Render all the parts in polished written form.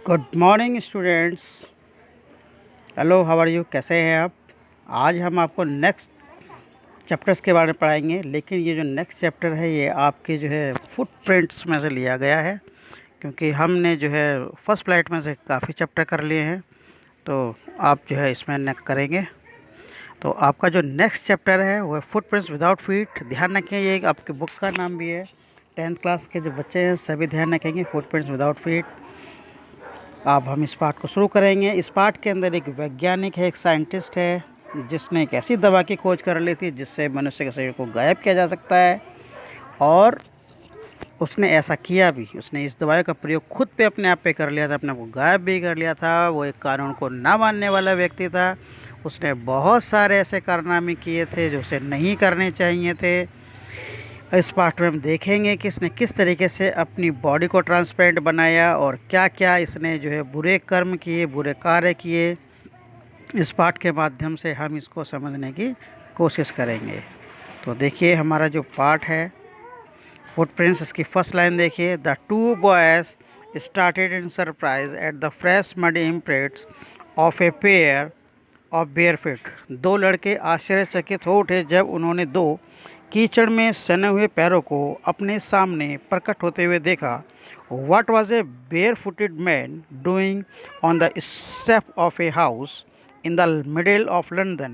Good morning students. Hello, how are you? कैसे हैं आप? आज हम आपको नेक्स्ट चैप्टर्स के बारे में पढ़ाएंगे, लेकिन ये जो नेक्स्ट चैप्टर है ये आपके जो है फुटप्रिंट्स में से लिया गया है, क्योंकि हमने जो है फर्स्ट फ्लाइट में से काफ़ी चैप्टर कर लिए हैं, तो आप जो है इसमें नेक्स्ट करेंगे। तो आपका जो नेक्स्ट चैप्टर है वो है फुटप्रिंट्स विदाउट फीट। ध्यान रखें, ये एक आपके बुक का नाम भी है। 10th क्लास के जो बच्चे हैं सभी ध्यान रखेंगे, फुटप्रिंट्स विदाउट फीट। अब हम इस पार्ट को शुरू करेंगे। इस पार्ट के अंदर एक वैज्ञानिक है, एक साइंटिस्ट है, जिसने एक ऐसी दवा की खोज कर ली थी जिससे मनुष्य के शरीर को गायब किया जा सकता है, और उसने ऐसा किया भी। उसने इस दवाई का प्रयोग खुद पे अपने आप पे कर लिया था, अपने आप को गायब भी कर लिया था। वो एक कानून को ना मानने वाला व्यक्ति था। उसने बहुत सारे ऐसे कारनामे किए थे जो उसे नहीं करने चाहिए थे। इस पार्ट में हम देखेंगे कि इसने किस तरीके से अपनी बॉडी को ट्रांसपेरेंट बनाया और क्या क्या इसने जो है बुरे कर्म किए, बुरे कार्य किए। इस पार्ट के माध्यम से हम इसको समझने की कोशिश करेंगे। तो देखिए हमारा जो पार्ट है फुटप्रिंट्स, इसकी फर्स्ट लाइन देखिए। The two boys started in surprise at the fresh muddy imprints of a pair of bare feet. दो लड़के आश्चर्यचकित हो उठे जब उन्होंने दो कीचड़ में सने हुए पैरों को अपने सामने प्रकट होते हुए देखा। What was a barefooted man doing on the step of a house in the middle of London?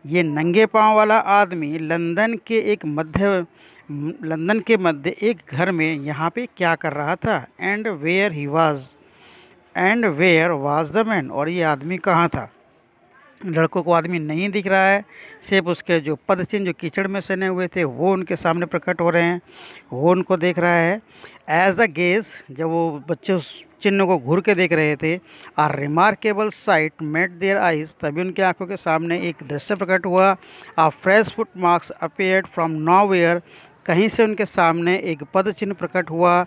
ये नंगे पांव वाला आदमी लंदन के मध्य एक घर में यहाँ पे क्या कर रहा था? And where was the man, और ये आदमी कहाँ था? लड़कों को आदमी नहीं दिख रहा है, सिर्फ उसके जो पदचिन्ह जो कीचड़ में सने हुए थे वो उनके सामने प्रकट हो रहे हैं, वो उनको देख रहा है। एज अ गेज, जब वो बच्चे उस चिन्ह को घूर के देख रहे थे, a remarkable sight met their eyes, तभी उनकी आंखों के सामने एक दृश्य प्रकट हुआ। A fresh foot marks appeared from nowhere, कहीं से उनके सामने एक पद चिन्ह प्रकट हुआ।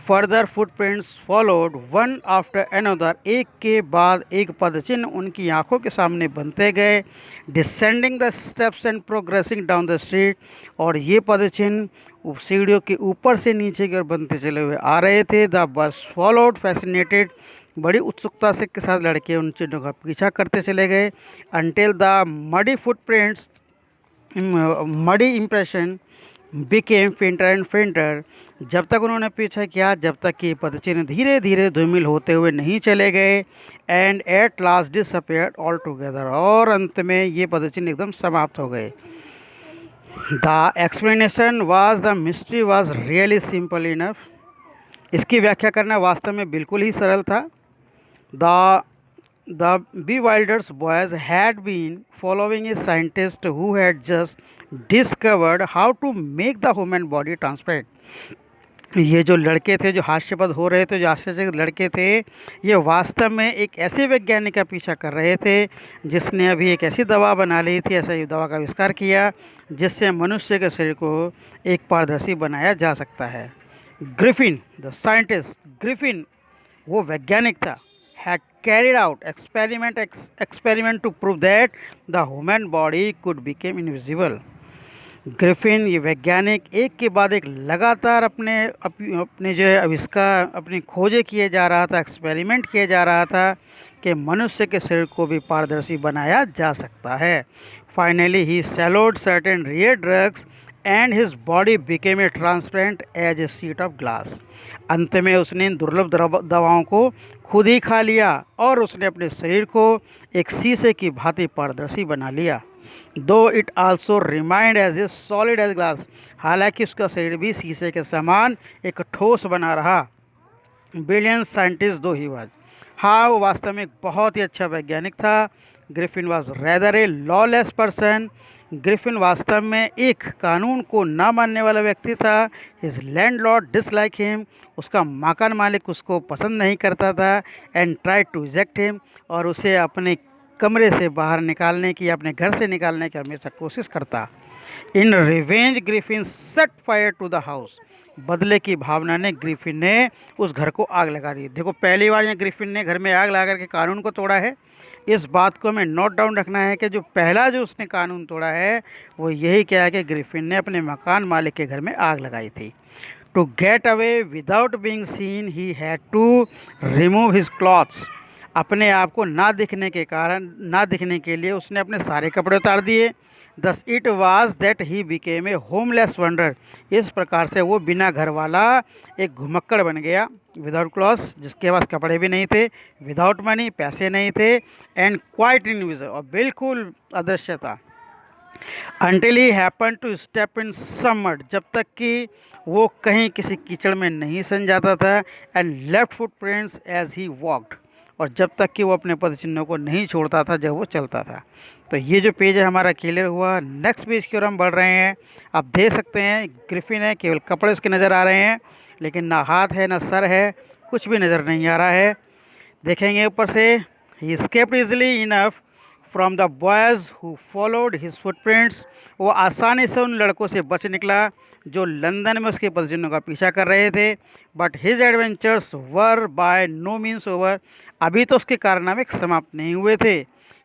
Further footprints followed one after another, एक के बाद एक पदचिन्ह उनकी आंखों के सामने बनते गए। Descending the steps and progressing down the street, और ये पदचिन्ह सीढ़ियों के ऊपर से नीचे की ओर बनते चले हुए आ रहे थे। द बस फॉलोड फैसिनेटेड, बड़ी उत्सुकता से के साथ लड़के उन चिन्हों का पीछा करते चले गए। Until the muddy footprints muddy impression became फेंटर and फेंटर, जब तक उन्होंने पीछा किया, जब तक कि पदचिन्ह धीरे धीरे धूमिल होते हुए नहीं चले गए। And at last disappeared all together, और अंत में ये पदचिन्ह एकदम समाप्त हो गए। The explanation was the mystery was really simple enough, इसकी व्याख्या करना वास्तव में बिल्कुल ही सरल था। The The bewildered boys had been following a scientist who had just discovered how to make the human body transparent. ये जो लड़के थे, जो हास्यास्पद हो रहे थे, जो आश्चर्यचकित लड़के थे, ये वास्तव में एक ऐसे वैज्ञानिक का पीछा कर रहे थे जिसने अभी एक ऐसी दवा बना ली थी, ऐसा दवा का आविष्कार किया जिससे मनुष्य के शरीर को एक पारदर्शी बनाया जा सकता है। ग्रिफिन द साइंटिस्ट, ग्रिफिन वो वैज्ञानिक था, had carried out experiment to prove that the human body could become invisible. Griffin ये वैज्ञानिक एक के बाद एक लगातार अपने जो है आविष्कार, अपनी खोजें किए जा रहा था, एक्सपेरिमेंट किए जा रहा था कि मनुष्य के शरीर को भी पारदर्शी बनाया जा सकता है। Finally he swallowed certain rare drugs and his body became a transparent as a sheet of glass. अंत में उसने इन दुर्लभ दवाओं को खुद ही खा लिया और उसने अपने शरीर को एक शीशे की भांति पारदर्शी बना लिया। Though it also remained as a solid as glass, हालांकि उसका शरीर भी शीशे के समान एक ठोस बना रहा। ब्रिलियंट साइंटिस्ट दो ही वाज, हाँ वो वास्तव में एक बहुत ही अच्छा वैज्ञानिक था। Griffin was rather A lawless person, Griffin वास्तव में एक कानून को ना मानने वाला व्यक्ति था। हिज लैंडलॉर्ड डिसलाइक हिम, उसका मकान मालिक उसको पसंद नहीं करता था। And try to reject him, और उसे अपने कमरे से बाहर निकालने की, अपने घर से निकालने की हमेशा कोशिश करता। In revenge Griffin set fire to the house, बदले की भावना ने ग्रिफिन ने उस घर को आग लगा दी। देखो पहली बार यहाँ ग्रिफिन ने घर में आग लगा करके कानून को तोड़ा है। इस बात को हमें नोट डाउन रखना है कि जो पहला जो उसने कानून तोड़ा है वो यही क्या है कि ग्रिफिन ने अपने मकान मालिक के घर में आग लगाई थी। To get away without being seen, he had to remove his clothes. अपने आप को ना दिखने के लिए उसने अपने सारे कपड़े उतार दिए। Thus it was that he became a homeless wanderer. इस प्रकार से वो बिना घर वाला एक घुमक्कड़ बन गया। Without clothes, जिसके पास कपड़े भी नहीं थे, without money, पैसे नहीं थे, and quite invisible, और बिल्कुल अदृश्य था। Until he happened to step in some mud, जब तक कि वो कहीं किसी कीचड़ में नहीं सन जाता था, and left footprints as he walked, और जब तक कि वो अपने पद चिन्हों को नहीं छोड़ता था जब वो चलता था। तो ये जो पेज है हमारा क्लियर हुआ। नेक्स्ट पेज की ओर हम बढ़ रहे हैं। आप देख सकते हैं ग्रिफिन है, केवल कपड़े उसके नज़र आ रहे हैं, लेकिन ना हाथ है ना सर है, कुछ भी नज़र नहीं आ रहा है। देखेंगे ऊपर से, ही escaped easily enough from the boys who followed his footprints, वो आसानी से उन लड़कों से बच निकला जो लंदन में उसके पदचिन्हों का पीछा कर रहे थे। But his adventures were by no means over, अभी तो उसके कारनामे समाप्त नहीं हुए थे।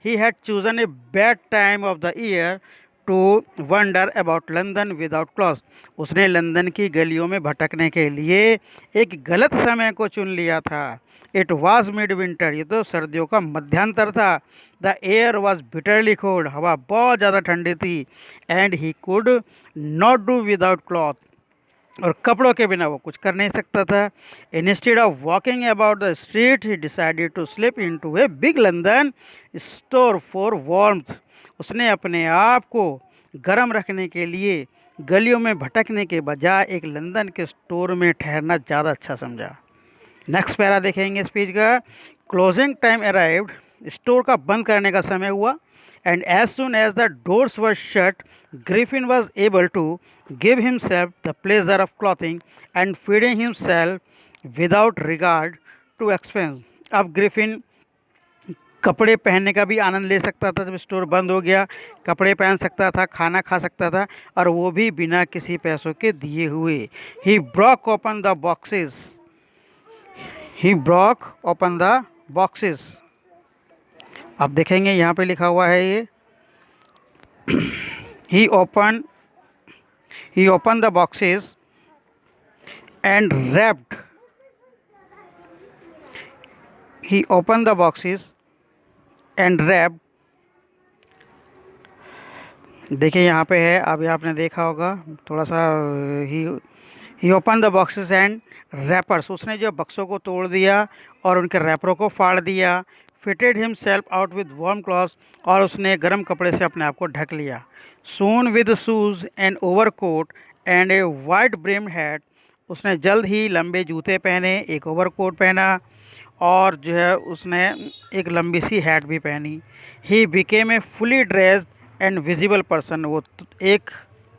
He had chosen a bad time of the year to wander about London without cloth, उसने लंदन की गलियों में भटकने के लिए एक गलत समय को चुन लिया था। इट वॉज मिड विंटर, ये तो सर्दियों का मध्यांतर था। The air was bitterly cold, हवा बहुत ज़्यादा ठंडी थी। And he could not do without cloth, और कपड़ों के बिना वो कुछ कर नहीं सकता था। Instead of walking about the street he decided to slip into a big London store for warmth, उसने अपने आप को गर्म रखने के लिए गलियों में भटकने के बजाय एक लंदन के स्टोर में ठहरना ज़्यादा अच्छा समझा। नेक्स्ट पैरा देखेंगे इस पेज का। क्लोजिंग टाइम अराइव्ड, स्टोर का बंद करने का समय हुआ। And as soon as the doors were shut, Griffin was able to give himself the pleasure of clothing and feeding himself without regard to expense. अब ग्रिफिन कपड़े पहनने का भी आनंद ले सकता था। जब स्टोर बंद हो गया, कपड़े पहन सकता था, खाना खा सकता था, और वो भी बिना किसी पैसों के दिए हुए। He broke open the boxes, he broke open the boxes, आप देखेंगे यहाँ पे लिखा हुआ है ये he open the boxes and wrapped, he open the boxes and wrapped, देखिए यहाँ पे है, अभी आपने देखा होगा थोड़ा सा। He open the boxes and wrappers, उसने जो बक्सों को तोड़ दिया और उनके रैपरों को फाड़ दिया। Fitted himself out with warm clothes, और उसने गर्म कपड़े से अपने आप को ढक लिया। Soon with shoes and overcoat and a white brimmed hat, उसने जल्द ही लंबे जूते पहने, एक ओवर कोट पहना, और जो है उसने एक लंबी सी हैट भी पहनी। He became a fully dressed and visible person, वो एक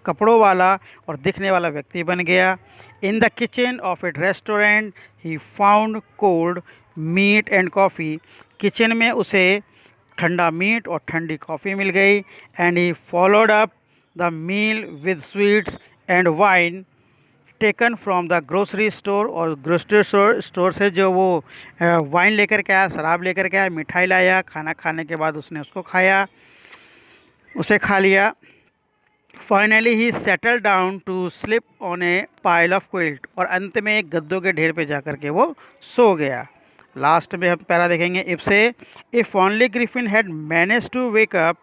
कपड़ों वाला और दिखने वाला व्यक्ति बन गया। In the kitchen of a restaurant he found cold meat and coffee, kitchen में उसे ठंडा मीट और ठंडी कॉफ़ी मिल गई। And he followed up the meal with sweets and wine taken from the grocery store, और ग्रोसरी स्टोर से जो वो वाइन लेकर के आया, शराब लेकर के आया, मिठाई लाया, खाना खाने के बाद उसने उसको खाया, उसे खा लिया। Finally he settle down to sleep on a pile of quilt, और अंत में एक गद्दों के ढेर पे जा कर के वो सो गया। लास्ट में हम पैरा देखेंगे if say, if only Griffin had managed to wake up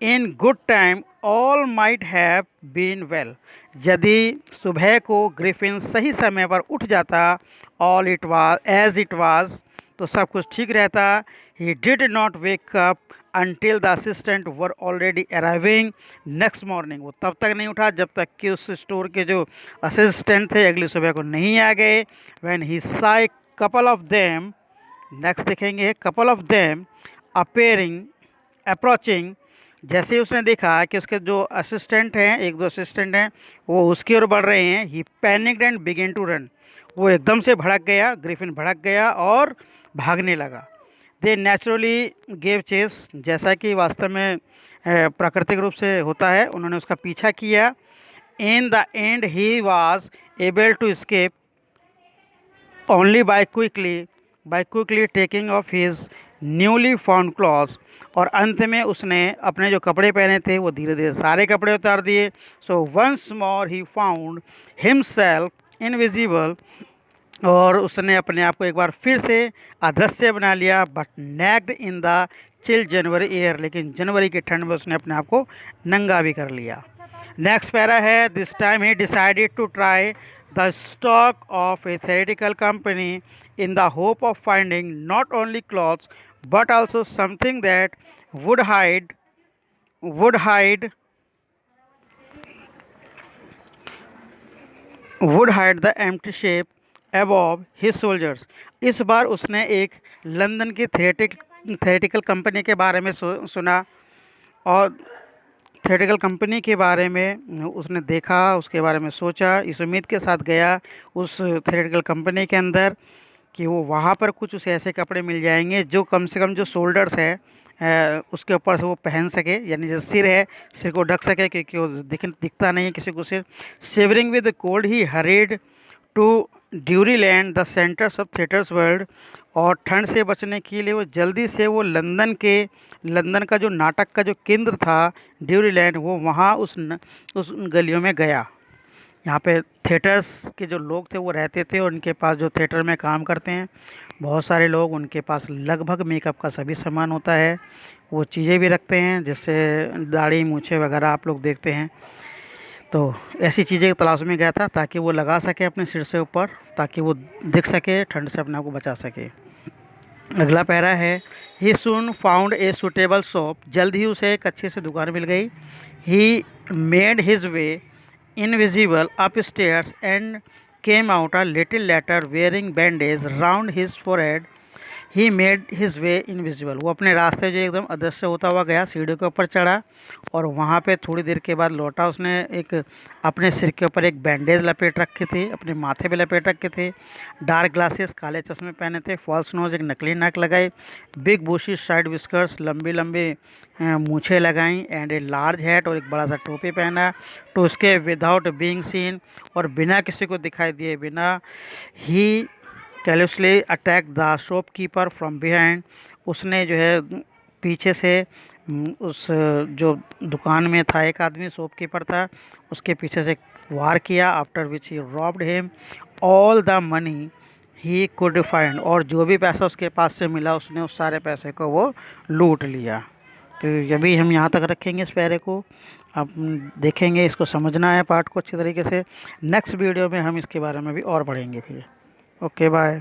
in good time all might have been well, यदि सुबह को ग्रिफिन सही समय पर उठ जाता, all it was as it was, तो सब कुछ ठीक रहता। He did not wake up until the assistant were already arriving next morning, वो तब तक नहीं उठा जब तक कि उस स्टोर के जो असिस्टेंट थे अगली सुबह को नहीं आ गए। When he saw a couple of them, next देखेंगे couple of them appearing approaching, जैसे ही उसने देखा कि उसके जो असिस्टेंट हैं, एक दो असिस्टेंट हैं, वो उसकी ओर बढ़ रहे हैं। He panicked and begin to run, वो एकदम से भड़क गया, ग्रिफिन भड़क गया और भागने लगा। दे नेचुरली गेव चेस, जैसा कि वास्तव में प्राकृतिक रूप से होता है, उन्होंने उसका पीछा किया। In the end he was able to escape only by quickly taking off his newly found clothes, और अंत में उसने अपने जो कपड़े पहने थे वो धीरे धीरे सारे कपड़े उतार दिए। So once more he found himself invisible, और उसने अपने आप को एक बार फिर से अदृश्य बना लिया, but naked in the chill January air, लेकिन जनवरी की ठंड में उसने अपने आप को नंगा भी कर लिया। नेक्स्ट पैरा है, this time he decided to try the stock of a theatrical company in the hope of finding not only clothes but also something that would hide would hide would hide the empty shape above his soldiers। इस बार उसने एक London की theoretical company के बारे में सुना, और theoretical company के बारे में उसने देखा, उसके बारे में सोचा, इस उम्मीद के साथ गया उस थेरेटिकल कंपनी के अंदर कि वो वहाँ पर कुछ उसे ऐसे कपड़े मिल जाएंगे जो कम से कम जो शोल्डर्स है उसके ऊपर से वो पहन सके, यानी जो सिर है सिर को ढक सके, क्योंकि वो दिखता नहीं है किसी को सिर। Shivering with cold he hurried to Drury Lane the centres of theatres world, और ठंड से बचने के लिए वो जल्दी से वो लंदन का जो नाटक का जो केंद्र था ड्यूरी लैंड, वो वहाँ उस गलियों में गया। यहाँ पे थिएटर्स के जो लोग थे वो रहते थे, और उनके पास जो थिएटर में काम करते हैं बहुत सारे लोग, उनके पास लगभग मेकअप का सभी सामान होता है, वो चीज़ें भी रखते हैं, जैसे दाढ़ी मूछें वगैरह आप लोग देखते हैं। तो ऐसी चीज़ें की तलाश में गया था ताकि वो लगा सके अपने सिर से ऊपर, ताकि वो दिख सके, ठंड से अपने आप को बचा सके। अगला पैरा है, ही सून फाउंड ए सूटेबल शॉप, जल्द ही उसे एक अच्छी सी दुकान मिल गई। He made his way invisible upstairs and came out a little later wearing bandage round his forehead। He made his way invisible, वो अपने रास्ते जो एकदम अदृश्य होता हुआ गया, सीढ़ियों के ऊपर चढ़ा और वहाँ पे थोड़ी देर के बाद लौटा। उसने एक अपने सिर के ऊपर एक बैंडेज लपेट रखे थे, अपने माथे पे लपेट रखे थे, डार्क ग्लासेस काले चश्मे पहने थे, फॉल्स नोज एक नकली नाक लगाई, बिग बुशी साइड विस्कर्स लंबी लंबी मूछें लगाई, एंड ए लार्ज हैट और एक बड़ा सा टोपी पहना। तो उसके विदाउट बीइंग सीन, और बिना किसी को दिखाई दिए बिना, he callously attack the shopkeeper from behind, उसने जो है पीछे से उस जो दुकान में था एक आदमी शॉपकीपर था, उसके पीछे से वार किया। After which he robbed him all the money he could find, और जो भी पैसा उसके पास से मिला उसने उस सारे पैसे को वो लूट लिया। तो अभी हम यहाँ तक रखेंगे इस पैरे को, अब देखेंगे, इसको समझना है पार्ट को अच्छी तरीके से। नेक्स्ट वीडियो में हम इसके बारे में भी और पढ़ेंगे फिर। Okay bye.